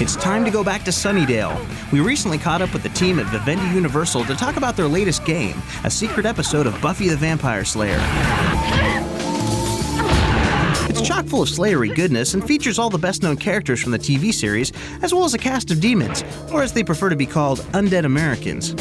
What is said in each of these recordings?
It's time to go back to Sunnydale. We recently caught up with the team at Vivendi Universal to talk about their latest game, a secret episode of Buffy the Vampire Slayer. It's chock full of Slayery goodness and features all the best-known characters from the TV series, as well as a cast of demons, or as they prefer to be called, undead Americans.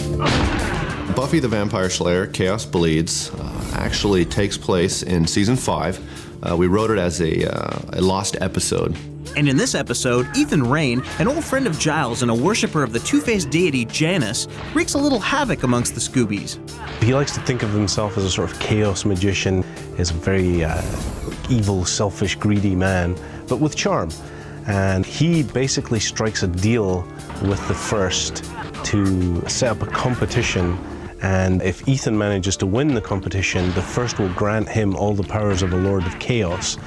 Buffy the Vampire Slayer, Chaos Bleeds, actually takes place in Season 5. We wrote it as a lost episode. And in this episode, Ethan Rayne, an old friend of Giles and a worshiper of the two-faced deity Janus, wreaks a little havoc amongst the Scoobies. He likes to think of himself as a sort of chaos magician. He's a very evil, selfish, greedy man, but with charm. And he basically strikes a deal with the First to set up a competition, and if Ethan manages to win the competition, the First will grant him all the powers of a Lord of Chaos.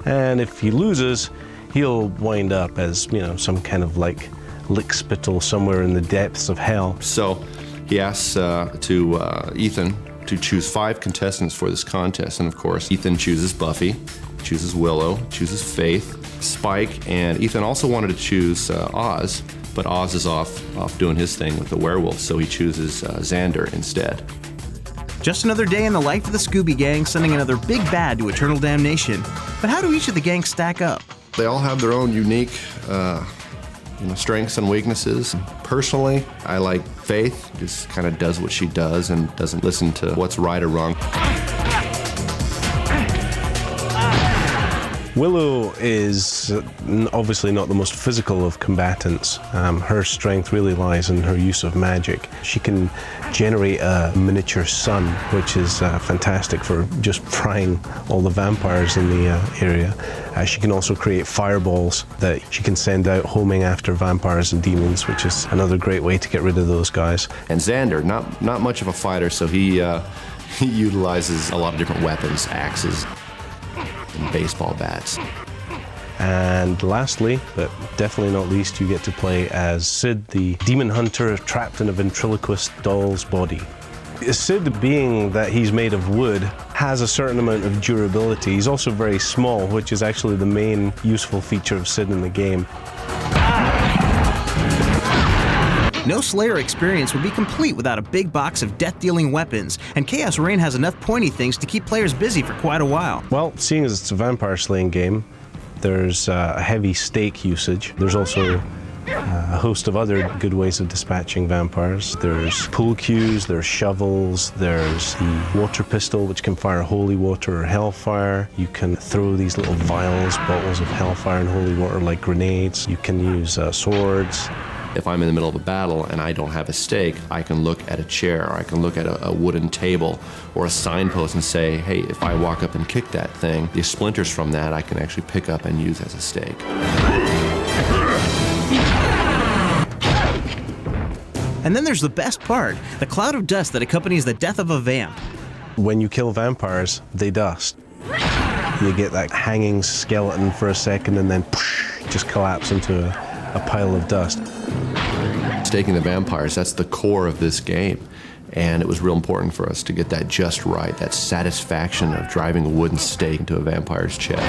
And if he loses, he'll wind up as, you know, some kind of like lickspittle somewhere in the depths of hell. So he asks Ethan to choose 5 contestants for this contest, and of course Ethan chooses Buffy, chooses Willow, chooses Faith, Spike, and Ethan also wanted to choose Oz, but Oz is off doing his thing with the werewolf, so he chooses Xander instead. Just another day in the life of the Scooby Gang, sending another big bad to eternal damnation. But how do each of the gangs stack up? They all have their own unique strengths and weaknesses. Personally, I like Faith, just kind of does what she does and doesn't listen to what's right or wrong. Willow is obviously not the most physical of combatants. Her strength really lies in her use of magic. She can generate a miniature sun, which is fantastic for just frying all the vampires in the area. She can also create fireballs that she can send out homing after vampires and demons, which is another great way to get rid of those guys. And Xander, not much of a fighter, so he utilizes a lot of different weapons, axes, and baseball bats. And lastly, but definitely not least, you get to play as Sid, the demon hunter trapped in a ventriloquist doll's body. Sid, being that he's made of wood, has a certain amount of durability. He's also very small, which is actually the main useful feature of Sid in the game. No Slayer experience would be complete without a big box of death-dealing weapons, and Chaos Reign has enough pointy things to keep players busy for quite a while. Well, seeing as it's a vampire slaying game, there's a heavy stake usage. There's also a host of other good ways of dispatching vampires. There's pool cues, there's shovels, there's the water pistol, which can fire holy water or hellfire. You can throw these little vials, bottles of hellfire and holy water like grenades. You can use swords. If I'm in the middle of a battle and I don't have a stake, I can look at a chair, or I can look at a wooden table or a signpost and say, hey, if I walk up and kick that thing, the splinters from that I can actually pick up and use as a stake. And then there's the best part, the cloud of dust that accompanies the death of a vamp. When you kill vampires, they dust. You get that hanging skeleton for a second and then just collapse into a pile of dust. Staking the vampires, that's the core of this game. And it was real important for us to get that just right, that satisfaction of driving a wooden stake into a vampire's chest.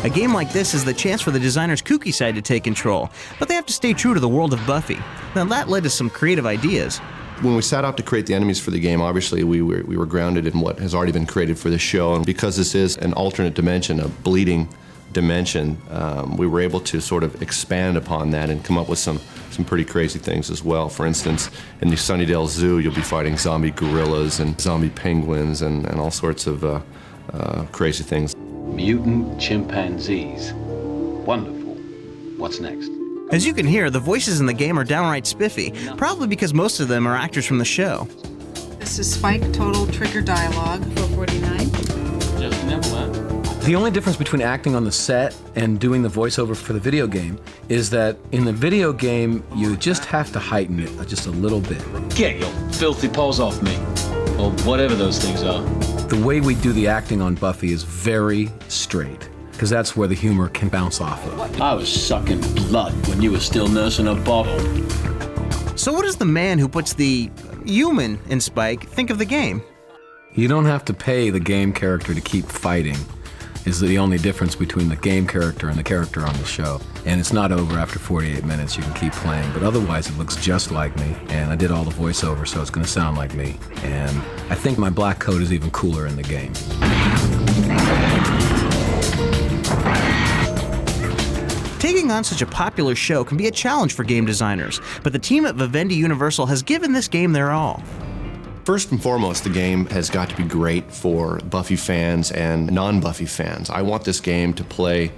A game like this is the chance for the designer's kooky side to take control, but they have to stay true to the world of Buffy. Now that led to some creative ideas. When we set out to create the enemies for the game, obviously we were grounded in what has already been created for the show, and because this is an alternate dimension, a bleeding dimension, we were able to sort of expand upon that and come up with some pretty crazy things as well. For instance, in the Sunnydale Zoo, you'll be fighting zombie gorillas and zombie penguins and all sorts of crazy things. Mutant chimpanzees. Wonderful. What's next? As you can hear, the voices in the game are downright spiffy, probably because most of them are actors from the show. This is Spike, total trigger dialogue. 449. Just nibble, huh? The only difference between acting on the set and doing the voiceover for the video game is that in the video game, you just have to heighten it just a little bit. Get your filthy paws off me. Or whatever those things are. The way we do the acting on Buffy is very straight, because that's where the humor can bounce off of. I was sucking blood when you were still nursing a bottle. So what does the man who puts the human in Spike think of the game? You don't have to pay the game character to keep fighting. is the only difference between the game character and the character on the show. And it's not over after 48 minutes. You can keep playing, but otherwise it looks just like me. And I did all the voiceover, so it's going to sound like me. And I think my black coat is even cooler in the game. Taking on such a popular show can be a challenge for game designers, but the team at Vivendi Universal has given this game their all. First and foremost, the game has got to be great for Buffy fans and non-Buffy fans. I want this game to play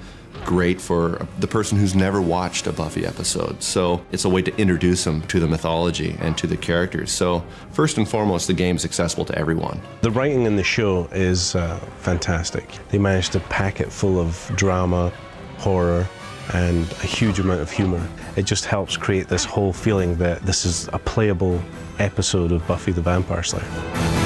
great for the person who's never watched a Buffy episode. So it's a way to introduce them to the mythology and to the characters. So first and foremost, the game is accessible to everyone. The writing in the show is fantastic. They managed to pack it full of drama, horror, and a huge amount of humor. It just helps create this whole feeling that this is a playable episode of Buffy the Vampire Slayer.